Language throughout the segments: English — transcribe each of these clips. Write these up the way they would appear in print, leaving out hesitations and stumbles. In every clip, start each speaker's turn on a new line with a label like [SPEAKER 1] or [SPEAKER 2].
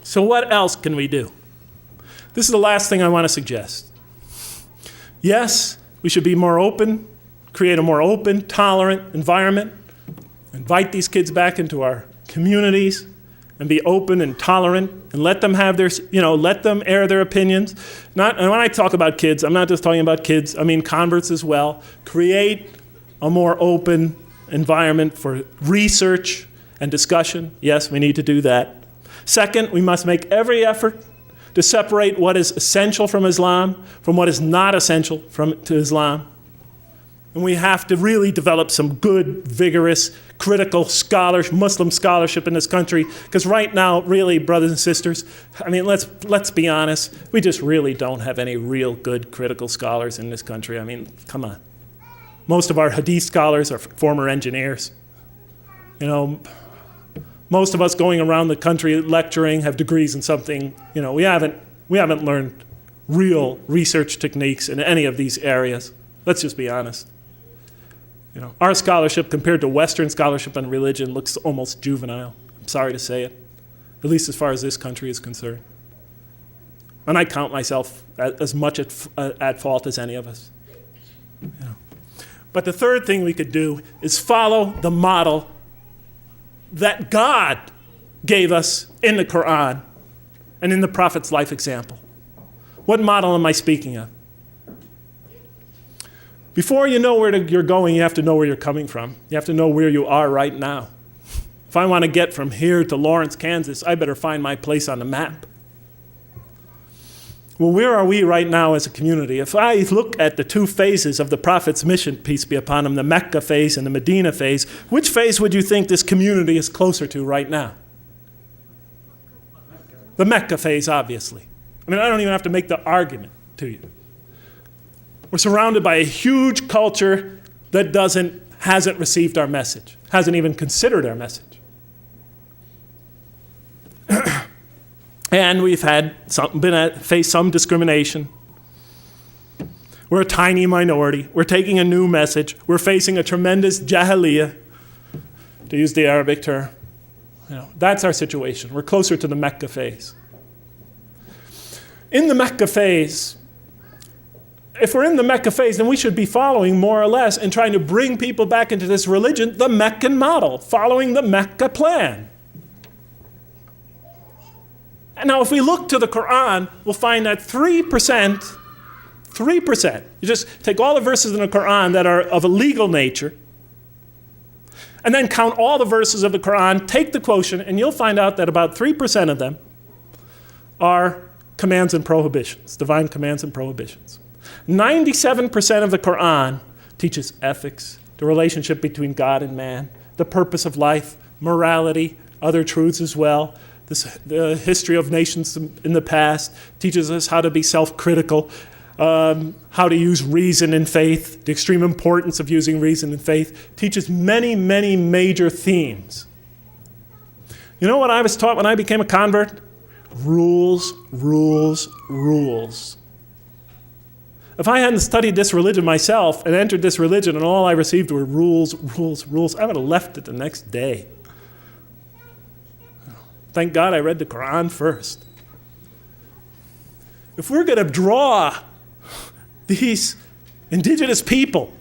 [SPEAKER 1] So what else can we do? This is the last thing I want to suggest. Yes, we should be more open, create a more open, tolerant environment, invite these kids back into our communities, and be open and tolerant, and let them have their, let them air their opinions. And when I talk about kids, I'm not just talking about kids, I mean converts as well. Create a more open environment for research and discussion. Yes, we need to do that. Second, we must make every effort to separate what is essential from Islam from what is not essential to Islam. And we have to really develop some good, vigorous, critical Muslim scholarship in this country. Because right now, really, brothers and sisters, I mean, let's be honest, we just really don't have any real good critical scholars in this country. I mean, come on. Most of our hadith scholars are former engineers. Most of us going around the country lecturing have degrees in something. We haven't learned real research techniques in any of these areas. Let's just be honest. Our scholarship compared to Western scholarship on religion looks almost juvenile. I'm sorry to say it, at least as far as this country is concerned. And I count myself as much at fault as any of us. But the third thing we could do is follow the model that God gave us in the Quran and in the Prophet's life example. What model am I speaking of? Before you know where you're going, you have to know where you're coming from. You have to know where you are right now. If I want to get from here to Lawrence, Kansas, I better find my place on the map. Well, where are we right now as a community? If I look at the two phases of the Prophet's mission, peace be upon him, the Mecca phase and the Medina phase, which phase would you think this community is closer to right now? The Mecca phase, obviously. I mean, I don't even have to make the argument to you. We're surrounded by a huge culture that hasn't received our message, hasn't even considered our message. And we've faced some discrimination. We're a tiny minority. We're taking a new message. We're facing a tremendous jahiliyyah, to use the Arabic term. That's our situation. We're closer to the Mecca phase. In the Mecca phase, if we're in the Mecca phase, then we should be following more or less and trying to bring people back into this religion, the Meccan model, following the Mecca plan. And now if we look to the Quran, we'll find that 3%, you just take all the verses in the Quran that are of a legal nature, and then count all the verses of the Quran, take the quotient, and you'll find out that about 3% of them are commands and prohibitions, divine commands and prohibitions. 97% of the Quran teaches ethics, the relationship between God and man, the purpose of life, morality, other truths as well. The history of nations in the past teaches us how to be self-critical, how to use reason and faith, the extreme importance of using reason and faith, teaches many, many major themes. You know what I was taught when I became a convert? Rules, rules, rules. If I hadn't studied this religion myself and entered this religion and all I received were rules, rules, rules, I would have left it the next day. Thank God I read the Quran first. If we're going to draw these indigenous people,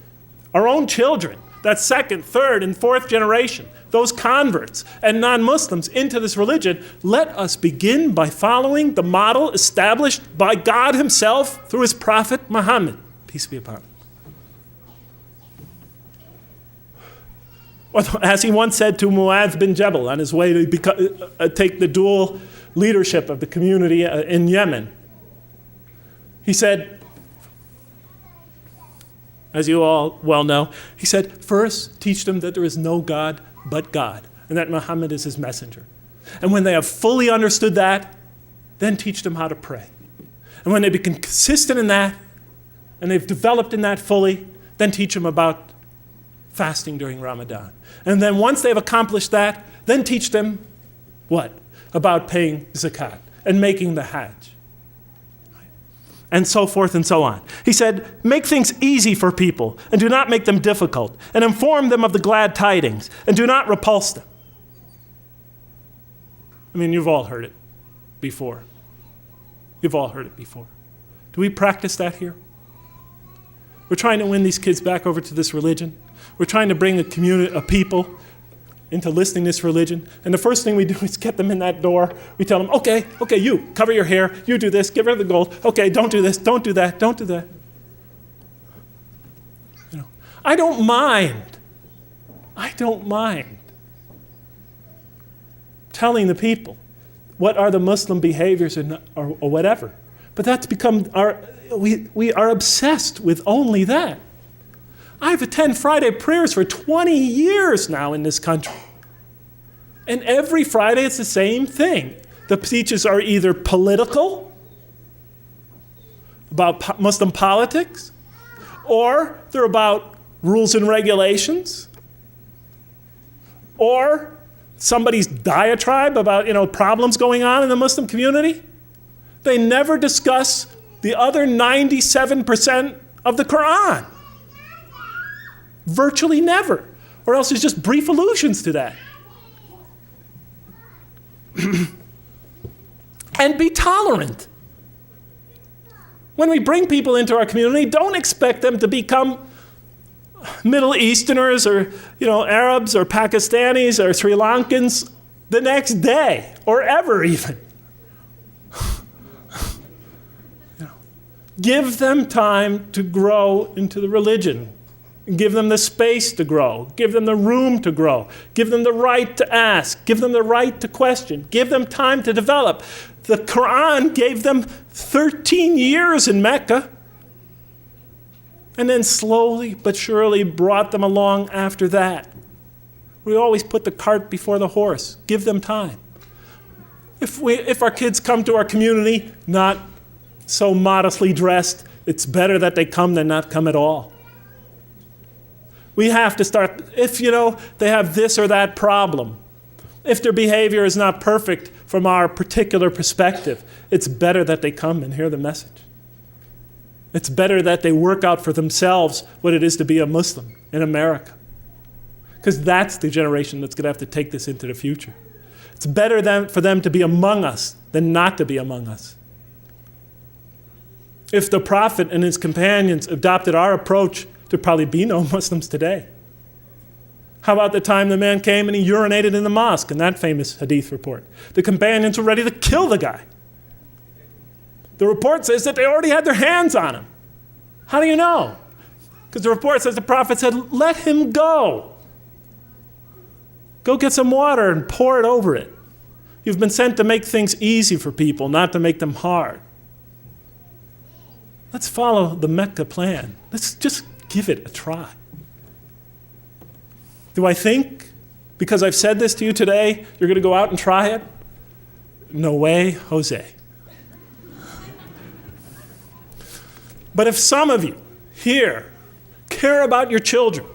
[SPEAKER 1] our own children, that second, third, and fourth generation, those converts and non-Muslims into this religion, let us begin by following the model established by God himself through his prophet Muhammad, peace be upon him. As he once said to Mu'adh bin Jabal on his way to take the dual leadership of the community in Yemen, he said, as you all well know, he said, first teach them that there is no God but God, and that Muhammad is his messenger. And when they have fully understood that, then teach them how to pray. And when they become consistent in that, and they've developed in that fully, then teach them about fasting during Ramadan. And then once they've accomplished that, then teach them what? About paying zakat and making the hajj. and so forth and so on. He said, make things easy for people, and do not make them difficult, and inform them of the glad tidings, and do not repulse them. I mean, you've all heard it before. You've all heard it before. Do we practice that here? We're trying to win these kids back over to this religion. We're trying to bring a community of people into listening to this religion. And the first thing we do is get them in that door. We tell them, okay, you, cover your hair, you do this, give her the gold. Okay, don't do this, don't do that, don't do that. You know, I don't mind telling the people what are the Muslim behaviors or whatever. But that's become we are obsessed with only that. I've attended Friday prayers for 20 years now in this country. And every Friday it's the same thing. The speeches are either political, about Muslim politics, or they're about rules and regulations, or somebody's diatribe about, problems going on in the Muslim community. They never discuss the other 97% of the Quran. Virtually never. Or else there's just brief allusions to that. And be tolerant. When we bring people into our community, don't expect them to become Middle Easterners or Arabs or Pakistanis or Sri Lankans the next day or ever even. Give them time to grow into the religion. Give them the space to grow. Give them the room to grow. Give them the right to ask. Give them the right to question. Give them time to develop. The Quran gave them 13 years in Mecca, and then slowly but surely brought them along after that. We always put the cart before the horse. Give them time. If our kids come to our community not so modestly dressed, it's better that they come than not come at all. We have to start, if they have this or that problem, if their behavior is not perfect from our particular perspective, it's better that they come and hear the message. It's better that they work out for themselves what it is to be a Muslim in America. Because that's the generation that's going to have to take this into the future. It's better for them to be among us than not to be among us. If the Prophet and his companions adopted our approach, there'd probably be no Muslims today. How about the time the man came and he urinated in the mosque in that famous hadith report? The companions were ready to kill the guy. The report says that they already had their hands on him. How do you know? Because the report says the Prophet said, let him go. Go get some water and pour it over it. You've been sent to make things easy for people, not to make them hard. Let's follow the Mecca plan. Let's just give it a try. Do I think, because I've said this to you today, you're going to go out and try it? No way, Jose. But if some of you here care about your children,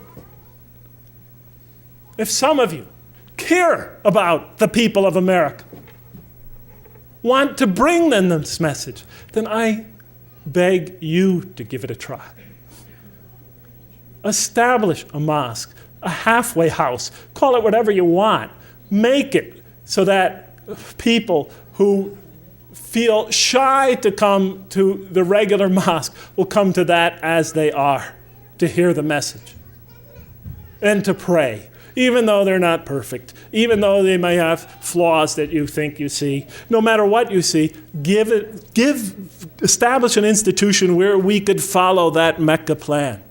[SPEAKER 1] if some of you care about the people of America, want to bring them this message, then I beg you to give it a try. Establish a mosque, a halfway house, call it whatever you want. Make it so that people who feel shy to come to the regular mosque will come to that as they are, to hear the message and to pray. Even though they're not perfect, even though they may have flaws that you think you see, no matter what you see, establish an institution where we could follow that Mecca plan.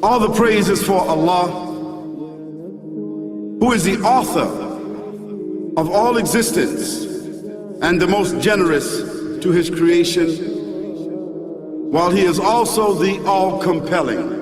[SPEAKER 2] All the praise is for Allah, who is the author of all existence and the most generous to his creation, while he is also the all-compelling.